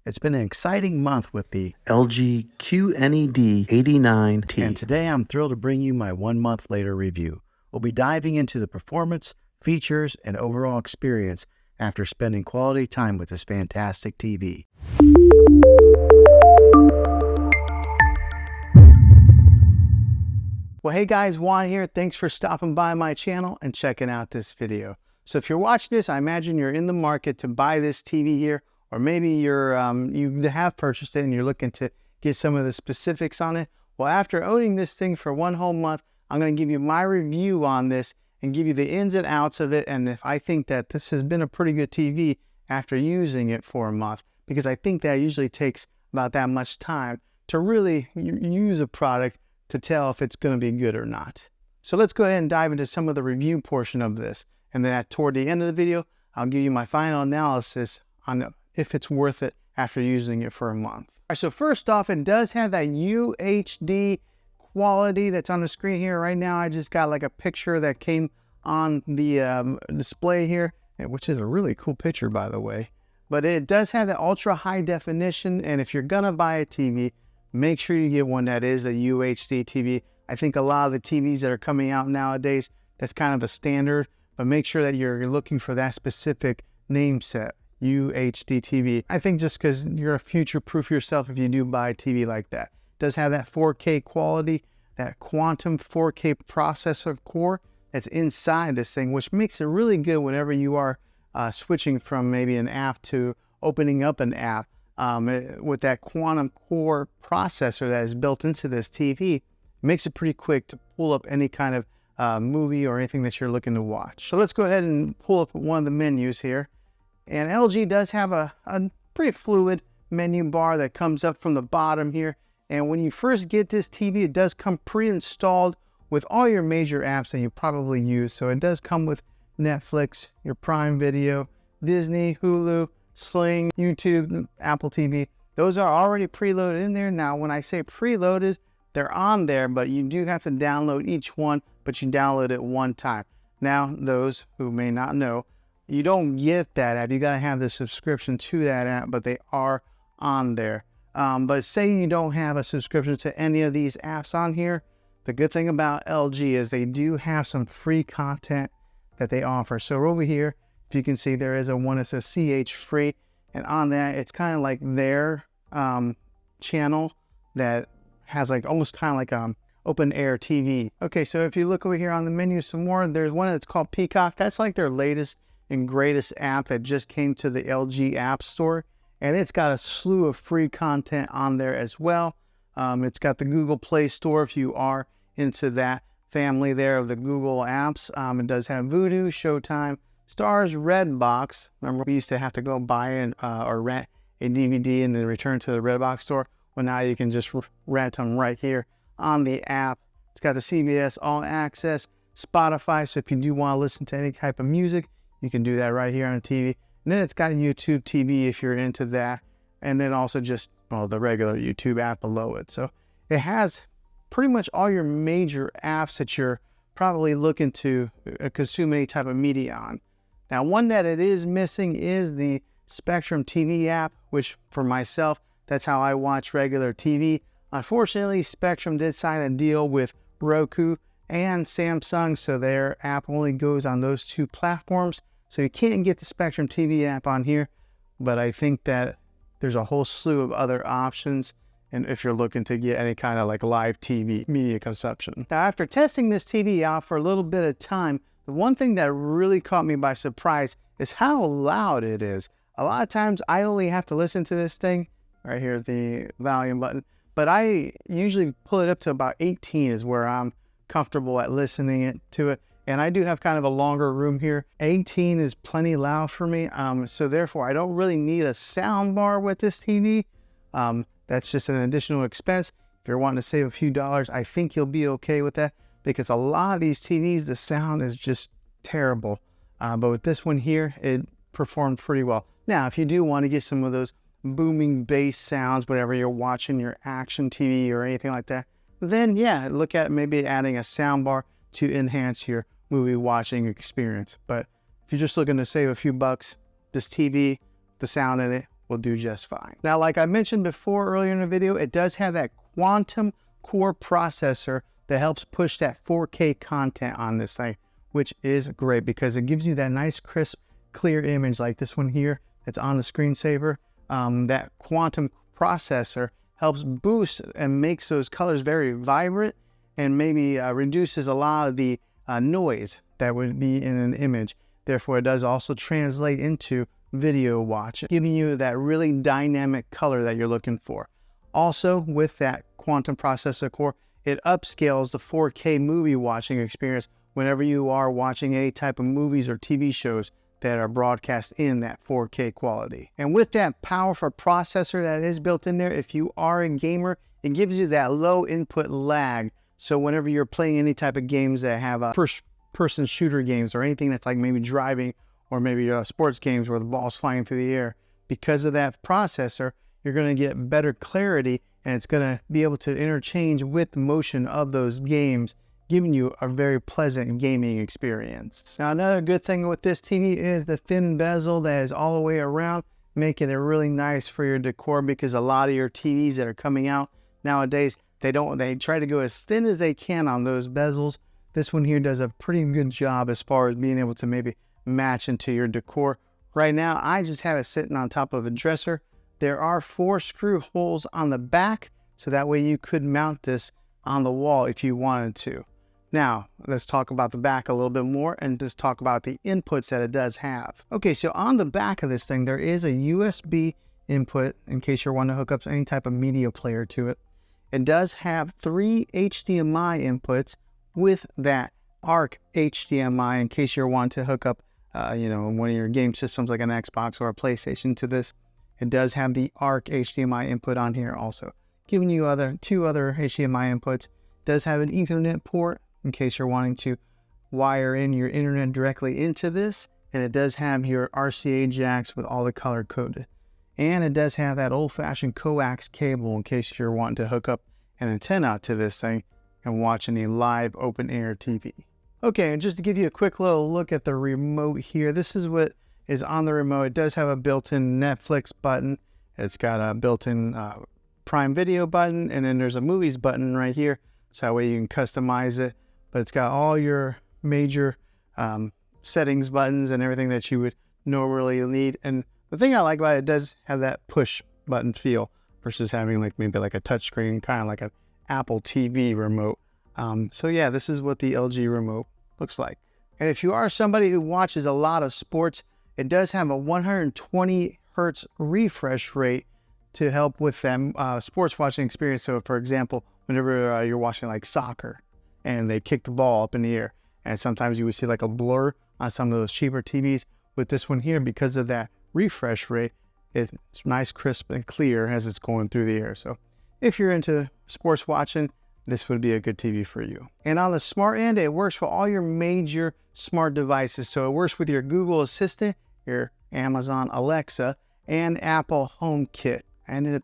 It's been an exciting month with the LG QNED89T. And today I'm thrilled to bring you my 1 month later review. We'll be diving into the performance, features, and overall experience after spending quality time with this fantastic TV. Well, hey guys, Juan here. Thanks for stopping by my channel and checking out this video. So if you're watching this, I imagine you're in the market to buy this TV here, or maybe you're you have purchased it and you're looking to get some of the specifics on it. Well, after owning this thing for 1 whole month, I'm going to give you my review on this and give you the ins and outs of it, and if I think that this has been a pretty good TV after using it for a month, because I think that usually takes about that much time to really use a product to tell if it's going to be good or not. So let's go ahead and dive into some of the review portion of this, and then toward the end of the video, I'll give you my final analysis on if it's worth it after using it for a month. All right, so first off, it does have that UHD quality that's on the screen here. Right now, I just got like a picture that came on the display here, which is a really cool picture, by the way. But it does have the ultra high definition, and if you're gonna buy a TV, make sure you get one that is a UHD TV. I think a lot of the TVs that are coming out nowadays, that's kind of a standard, but make sure that you're looking for that specific name set, UHD TV. I think just because you're a future-proof yourself if you do buy a TV like that. It does have that 4K quality, that quantum 4K processor core that's inside this thing, which makes it really good whenever you are switching from maybe an app to opening up an app. With that quantum core processor that is built into this TV, it makes it pretty quick to pull up any kind of movie or anything that you're looking to watch. So let's go ahead and pull up one of the menus here. And LG does have a pretty fluid menu bar that comes up from the bottom here. And when you first get this TV, it does come pre-installed with all your major apps that you probably use. So it does come with Netflix, your Prime Video, Disney, Hulu, Sling, YouTube, Apple TV. Those are already preloaded in there. Now, when I say preloaded, they're on there, but you do have to download each one, but you download it one time. Now, those who may not know, you don't get that app. You got to have the subscription to that app, but they are on there. But say you don't have a subscription to any of these apps on here, the good thing about LG is they do have some free content that they offer. So over here, if you can see, there is one that says CH free, and on that, it's kind of like their channel that has like almost kind of like open air TV. Okay, so if you look over here on the menu some more, there's one that's called Peacock. That's like their latest and greatest app that just came to the LG App Store, and it's got a slew of free content on there as well. It's got the Google Play Store if you are into that family there of the Google apps. It does have Vudu, Showtime, Stars, Redbox. Remember, we used to have to go buy or rent a DVD and then return to the Redbox store. Well, now you can just rent them right here on the app. It's got the CBS All Access, Spotify, so if you do want to listen to any type of music, you can do that right here on the TV. And then it's got a YouTube TV if you're into that. And then also just, well, the regular YouTube app below it. So it has pretty much all your major apps that you're probably looking to consume any type of media on. Now, one that it is missing is the Spectrum TV app, which for myself, that's how I watch regular TV. Unfortunately, Spectrum did sign a deal with Roku and Samsung, so their app only goes on those two platforms. So you can't get the Spectrum TV app on here, but I think that there's a whole slew of other options, and if you're looking to get any kind of like live TV media consumption. Now, after testing this TV out for a little bit of time, the one thing that really caught me by surprise is how loud it is. A lot of times I only have to listen to this thing. Right here's the volume button, but I usually pull it up to about 18 is where I'm comfortable at listening to it. And I do have kind of a longer room here. 18 is plenty loud for me. So therefore I don't really need a sound bar with this TV. That's just an additional expense. If you're wanting to save a few dollars, I think you'll be okay with that, because a lot of these TVs, the sound is just terrible. But with this one here, it performed pretty well. Now, if you do want to get some of those booming bass sounds whenever you're watching your action TV or anything like that, then yeah, look at maybe adding a sound bar to enhance your movie watching experience. But if you're just looking to save a few bucks, this TV, the sound in it will do just fine. Now, like I mentioned before earlier in the video, it does have that quantum core processor that helps push that 4K content on this thing, which is great because it gives you that nice, crisp, clear image like this one here that's on the screensaver. That quantum processor helps boost and makes those colors very vibrant and maybe reduces a lot of the noise that would be in an image. Therefore, it does also translate into video watching, giving you that really dynamic color that you're looking for. Also, with that quantum processor core, it upscales the 4K movie watching experience whenever you are watching any type of movies or TV shows that are broadcast in that 4K quality. And with that powerful processor that is built in there, if you are a gamer, it gives you that low input lag. So whenever you're playing any type of games that have a first-person shooter games or anything that's like maybe driving or maybe sports games where the ball's flying through the air, because of that processor, you're going to get better clarity and it's going to be able to interchange with the motion of those games, giving you a very pleasant gaming experience. Now, another good thing with this TV is the thin bezel that is all the way around, making it really nice for your decor, because a lot of your TVs that are coming out nowadays, they try to go as thin as they can on those bezels. This one here does a pretty good job as far as being able to maybe match into your decor. Right now, I just have it sitting on top of a dresser. There are 4 screw holes on the back, so that way you could mount this on the wall if you wanted to. Now, let's talk about the back a little bit more and just talk about the inputs that it does have. Okay, so on the back of this thing, there is a USB input in case you're wanting to hook up any type of media player to it. It does have 3 HDMI inputs with that ARC HDMI in case you're wanting to hook up, one of your game systems like an Xbox or a PlayStation to this. It does have the ARC HDMI input on here also, giving you 2 other HDMI inputs. It does have an Ethernet port in case you're wanting to wire in your internet directly into this. And it does have your RCA jacks with all the color coded. And it does have that old-fashioned coax cable in case you're wanting to hook up an antenna to this thing and watch any live open-air TV. Okay, and just to give you a quick little look at the remote here, this is what is on the remote. It does have a built-in Netflix button. It's got a built-in Prime Video button, and then there's a movies button right here, so that way you can customize it. But it's got all your major settings buttons and everything that you would normally need. And the thing I like about it does have that push button feel versus having maybe a touch screen, kind of like an Apple TV remote. So yeah, this is what the LG remote looks like. And if you are somebody who watches a lot of sports, it does have a 120 hertz refresh rate to help with them sports watching experience. So for example, whenever you're watching like soccer and they kick the ball up in the air, and sometimes you would see like a blur on some of those cheaper TVs. With this one here, because of that refresh rate, it's nice, crisp, and clear as it's going through the air. So if you're into sports watching, this would be a good TV for you. And on the smart end, it works for all your major smart devices. So it works with your Google Assistant, your Amazon Alexa, and Apple HomeKit. I ended up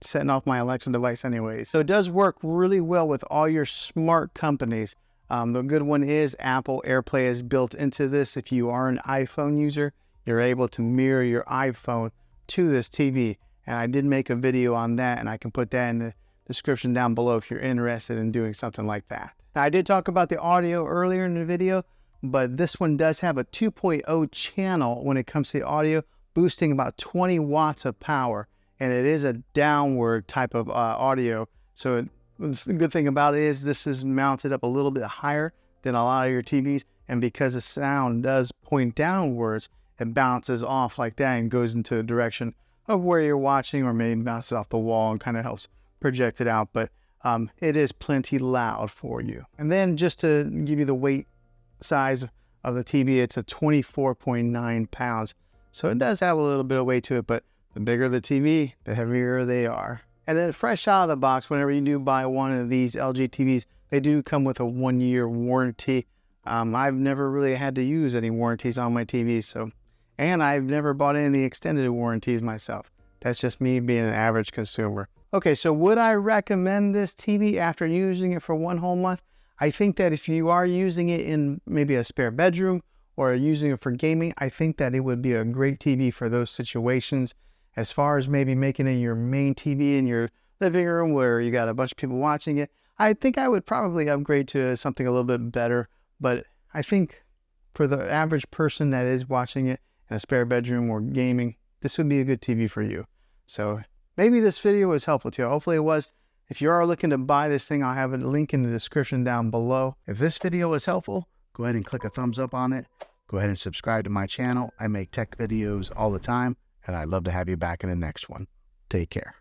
setting off my Alexa device anyway. So it does work really well with all your smart companies. The good one is Apple AirPlay is built into this. If you are an iPhone user, you're able to mirror your iPhone to this TV. And I did make a video on that, and I can put that in the description down below if you're interested in doing something like that. Now, I did talk about the audio earlier in the video, but this one does have a 2.0 channel when it comes to the audio, boosting about 20 watts of power. And it is a downward type of audio. So the good thing about it is this is mounted up a little bit higher than a lot of your TVs. And because the sound does point downwards, it bounces off like that and goes into the direction of where you're watching, or maybe bounces off the wall and kind of helps project it out. But it is plenty loud for you. And then just to give you the weight size of the TV, it's a 24.9 pounds. So it does have a little bit of weight to it, but the bigger the TV, the heavier they are. And then fresh out of the box, whenever you do buy one of these LG TVs, they do come with a 1-year warranty. I've never really had to use any warranties on my TV, and I've never bought any extended warranties myself. That's just me being an average consumer. Okay, so would I recommend this TV after using it for 1 whole month? I think that if you are using it in maybe a spare bedroom or using it for gaming, I think that it would be a great TV for those situations. As far as maybe making it your main TV in your living room where you got a bunch of people watching it, I think I would probably upgrade to something a little bit better. But I think for the average person that is watching it in a spare bedroom or gaming, this would be a good TV for you. So maybe this video was helpful to you. Hopefully it was. If you are looking to buy this thing, I'll have a link in the description down below. If this video was helpful, go ahead and click a thumbs up on it. Go ahead and subscribe to my channel. I make tech videos all the time, and I'd love to have you back in the next one. Take care.